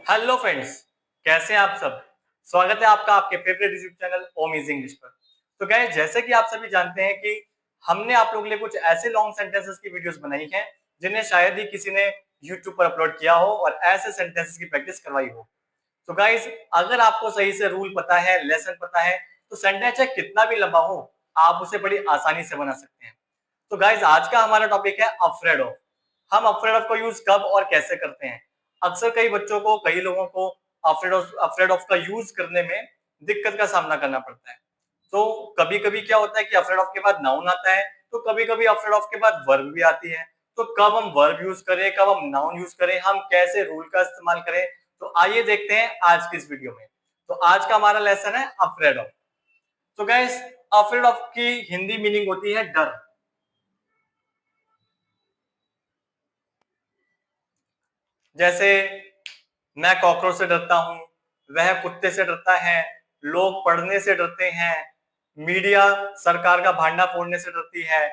Hello friends, कैसे हैं आप सब। स्वागत है आपका आपके फेवरेट यूट्यूब चैनल ओम इजी इंग्लिश पर। तो गाइस, जैसे कि आप सभी जानते हैं कि हमने आप लोगों के लिए कुछ ऐसे लॉन्ग सेंटेंसेस की वीडियोस बनाई हैं जिन्हें शायद ही किसी ने यूट्यूब पर अपलोड किया हो और ऐसे सेंटेंसेस की प्रैक्टिस करवाई हो। तो गाइस, अगर आपको सही से रूल पता है, लेसन पता है, तो सेंटेंस चाहे कितना भी लंबा हो, आप उसे बड़ी आसानी से बना सकते हैं। तो गाइस, आज का हमारा टॉपिक है अफ्रेड ऑफ। हम अफ्रेड ऑफ को यूज कब और कैसे करते हैं। अक्सर कई बच्चों को, कई लोगों को अफ्रेड ऑफ का यूज करने में दिक्कत का सामना करना पड़ता है। तो कभी कभी क्या होता है कि अफ्रेड ऑफ के बाद नाउन आता है, तो कभी कभी अफ्रेड ऑफ के बाद वर्ब भी आती है। तो कब हम वर्ब यूज करें, कब हम नाउन यूज करें, हम कैसे रूल का इस्तेमाल करें, तो आइए देखते हैं आज की इस वीडियो में। तो आज का हमारा लेसन है अफ्रेड ऑफ। तो गाइस, अफ्रेड ऑफ की हिंदी मीनिंग होती है डर। जैसे मैं कॉकरोच से डरता हूं, वह कुत्ते से डरता है, लोग पढ़ने से डरते हैं, मीडिया सरकार का भांडा फोड़ने से डरती है।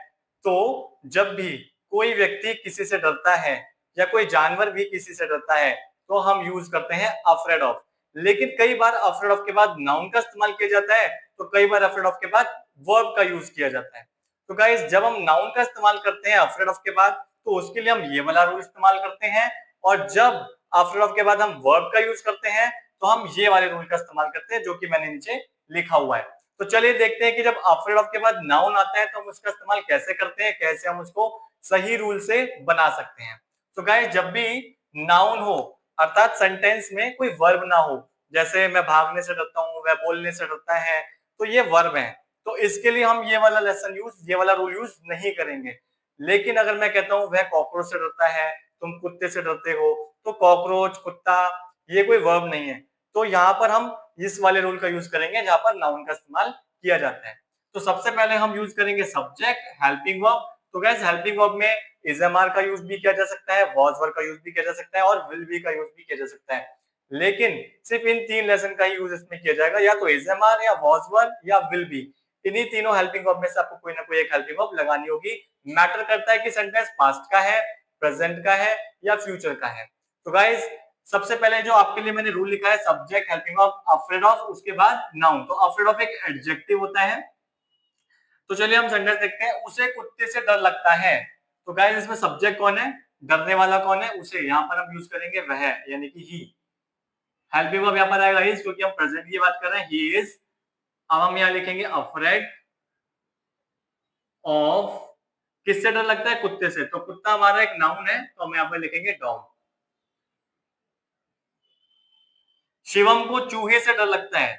तो जब भी कोई व्यक्ति किसी से डरता है या कोई जानवर भी किसी से डरता है, तो हम यूज करते हैं अफ्रेड ऑफ। लेकिन कई बार अफ्रेड ऑफ के बाद नाउन का इस्तेमाल किया जाता है, तो कई बार अफ्रेड ऑफ के बाद वर्ब का यूज किया जाता है। तो गाइस, जब हम नाउन का इस्तेमाल करते हैं अफ्रेड ऑफ के बाद, तो उसके लिए हम ये वाला रूल इस्तेमाल करते हैं। और जब आफ्टर ऑफ के बाद हम वर्ब का यूज करते हैं, तो हम ये वाले रूल का इस्तेमाल करते हैं जो कि मैंने नीचे लिखा हुआ है। तो चलिए देखते हैं कि जब आफ्टर ऑफ के बाद नाउन आता है तो हम उसका इस्तेमाल कैसे करते हैं, कैसे हम उसको सही रूल से बना सकते हैं। तो गाइस, जब भी नाउन हो, अर्थात सेंटेंस में कोई वर्ब ना हो, जैसे मैं भागने से डरता हूं, वह बोलने से डरता है, तो ये वर्ब है। तो इसके लिए हम ये वाला लेसन यूज, ये वाला रूल यूज नहीं करेंगे। लेकिन अगर मैं कहता हूं वह कॉकरोच से डरता है, तुम कुत्ते से डरते हो, तो कॉकरोच, कुत्ता, ये कोई वर्ब नहीं है। तो यहाँ पर हम इस वाले रूल का यूज करेंगे जहां पर नाउन का इस्तेमाल किया जाता है। तो सबसे पहले हम यूज करेंगे सब्जेक्ट, हेल्पिंग वर्ब। तो गैस, हेल्पिंग वर्ब में इज एम आर का यूज भी किया जा सकता है, वॉज वर का यूज भी किया जा सकता है और विल बी का यूज भी किया जा सकता है। लेकिन सिर्फ इन तीन लेसन का ही यूज इसमें किया जाएगा, या तो इज एम आर, या वॉज वर, या विल बी। इन्हीं तीनों हेल्पिंग वर्ब में से आपको कोई ना कोई एक हेल्पिंग वर्ब लगानी होगी। मैटर करता है कि सेंटेंस पास्ट का है, प्रेजेंट का है या फ्यूचर का है। तो गाइस, सबसे पहले जो आपके लिए मैंने रूल लिखा है, subject, helping verb, afraid of, उसके बाद नाउन। तो अफ्रेड ऑफ एक एडजेक्टिव होता है। तो चलिए हम सेंटेंस देखते हैं, उसे कुत्ते से डर लगता है। तो गाइस, इसमें सब्जेक्ट कौन है, डरने वाला कौन है, उसे। यहां पर हम यूज करेंगे वह, यानी कि ही। हेल्पिंग वर्ब यहां पर आएगा हिज, क्योंकि हम प्रेजेंट की बात कर रहे हैं, ही इज। अब हम यहां लिखेंगे अफ्रेड ऑफ, किससे डर लगता है, कुत्ते से। तो कुत्ता हमारा एक नाउन है, तो हम यहां पर लिखेंगे डॉग। शिवम को चूहे से डर लगता है,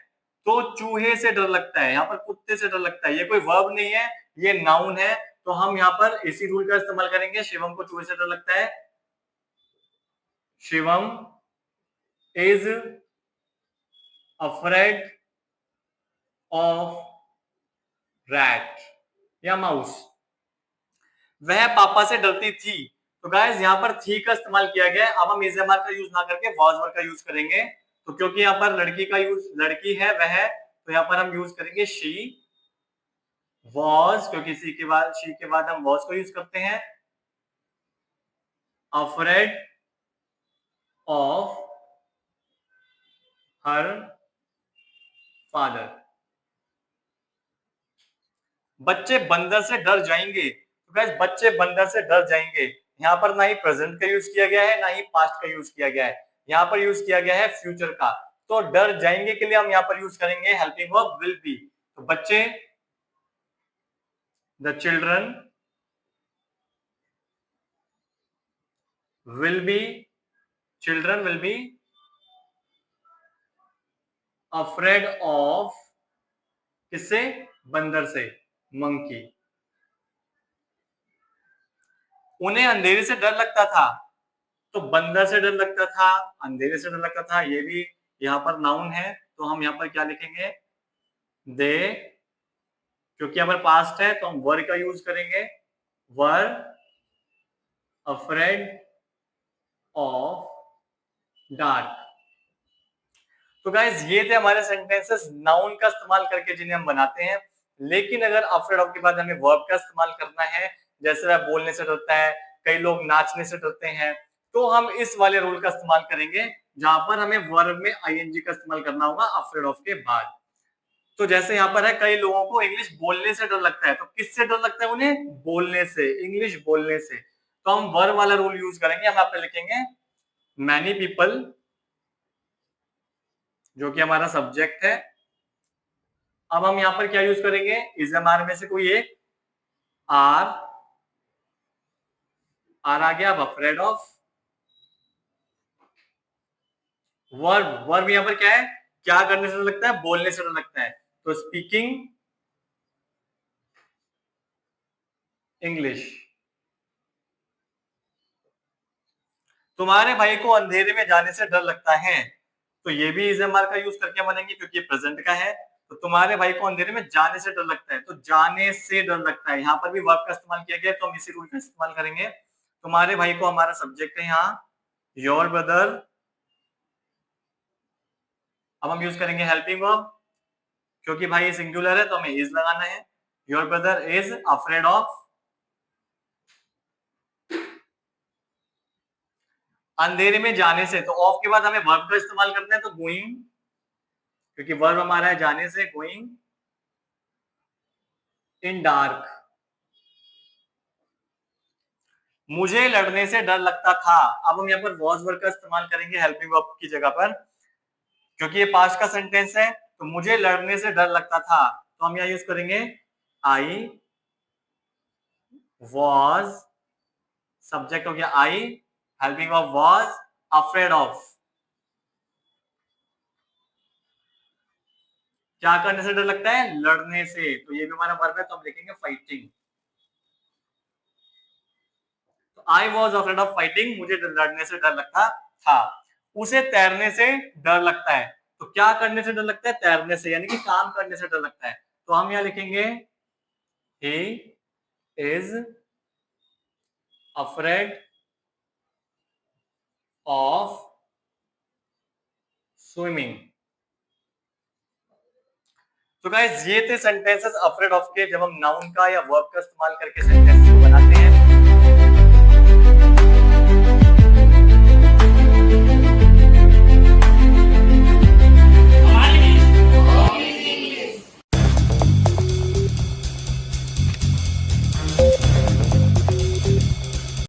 तो चूहे से डर लगता है, यहाँ पर कुत्ते से डर लगता है, ये कोई वर्ब नहीं है, ये नाउन है। तो हम यहाँ पर इसी रूल का इस्तेमाल करेंगे, शिवम को चूहे से डर लगता है, Shivam is afraid of rat या माउस। वह पापा से डरती थी। तो गाइस, यहाँ पर थी का इस्तेमाल किया गया है। अब हम इज एम आर का यूज ना करके वॉज वर का यूज करेंगे। तो क्योंकि यहाँ पर लड़की का यूज, लड़की है वह, तो यहाँ पर हम यूज करेंगे शी वॉज, क्योंकि सी के बाद, शी के बाद हम वॉज को यूज करते हैं। Afraid of her father. बच्चे बंदर से डर जाएंगे। तो गाइस, बच्चे बंदर से डर जाएंगे, यहाँ पर ना ही प्रेजेंट का यूज किया गया है, ना ही पास्ट का यूज किया गया है, यहाँ पर यूज किया गया है फ्यूचर का। तो डर जाएंगे के लिए हम यहाँ पर यूज करेंगे हेल्पिंग वर्ब विल बी। तो बच्चे, the children will be, children will be afraid of, किससे, बंदर से, मंकी। उन्हें अंधेरे से डर लगता था। तो बंदर से डर लगता था, अंधेरे से डर लगता था, ये भी यहाँ पर नाउन है। तो हम यहाँ पर क्या लिखेंगे, दे, क्योंकि यहाँ पर पास्ट है तो हम वर का यूज करेंगे, वर अफ्रेड ऑफ डार्क। तो गाइज, ये थे हमारे सेंटेंसेस नाउन का इस्तेमाल करके जिन्हें हम बनाते हैं। लेकिन अगर अफ्रेड ऑफ के बाद हमें वर्ब का इस्तेमाल करना है, जैसे वह बोलने से डरता है, कई लोग नाचने से डरते हैं, तो हम इस वाले रूल का इस्तेमाल करेंगे जहां पर हमें वर्ब में आईएनजी का इस्तेमाल करना होगा अफ्रेड ऑफ के बाद। तो जैसे यहाँ पर है, कई लोगों को इंग्लिश बोलने से डर लगता है, तो किससे डर लगता है उन्हें? बोलने से, इंग्लिश बोलने से। तो हम वर्ब वाला रूल यूज करेंगे, हम यहाँ पे लिखेंगे मैनी पीपल, जो कि हमारा सब्जेक्ट है। अब हम यहाँ पर क्या यूज करेंगे? इजएमआर में से कोई एक, आर आ गया, अब अफ्रेड ऑफ। वर्ब, वर्ब यहाँ पर क्या है? क्या करने से डर लगता है? बोलने से डर लगता है। तो स्पीकिंग इंग्लिश। तुम्हारे भाई को अंधेरे में जाने से डर लगता है, तो ये भी इजएमआर का यूज करके बनेंगे क्योंकि ये प्रेजेंट का है। तो तुम्हारे भाई को अंधेरे में जाने से डर लगता है, तो जाने से डर लगता है, यहाँ पर भी वर्ब का इस्तेमाल किया गया, तो हम इसी रूल का इस्तेमाल करेंगे। तुम्हारे भाई को हमारा सब्जेक्ट है यहाँ, योर ब्रदर। अब हम यूज करेंगे हेल्पिंग वर्ब, क्योंकि भाई सिंगुलर है तो हमें इज लगाना है। Your brother is afraid of. अंधेरे में जाने से, तो ऑफ के बाद हमें वर्ब का इस्तेमाल करना है, तो गोइंग, क्योंकि वर्ब हमारा है जाने से, गोइंग इन डार्क। मुझे लड़ने से डर लगता था, अब हम यहाँ पर वॉज वर्ब का इस्तेमाल करेंगे हेल्पिंग वर्ब की जगह पर, क्योंकि ये पास्ट का सेंटेंस है। तो मुझे लड़ने से डर लगता था, तो हम यहाँ यूज करेंगे आई वॉज, सब्जेक्ट हो गया I, helping verb was, afraid of. क्या करने से डर लगता है? लड़ने से, तो ये भी हमारा वर्ब है, तो हम लिखेंगे फाइटिंग। तो I was afraid of fighting, मुझे लड़ने से डर लगता था। उसे तैरने से डर लगता है, तो क्या करने से डर लगता है? तैरने से, यानी कि काम करने से डर लगता है। तो हम यहाँ लिखेंगे he is afraid of swimming. तो गाइस ये थे सेंटेंसेस अफ्रेड ऑफ के, जब हम नाउन का या वर्ब का इस्तेमाल करके सेंटेंस बनाते हैं।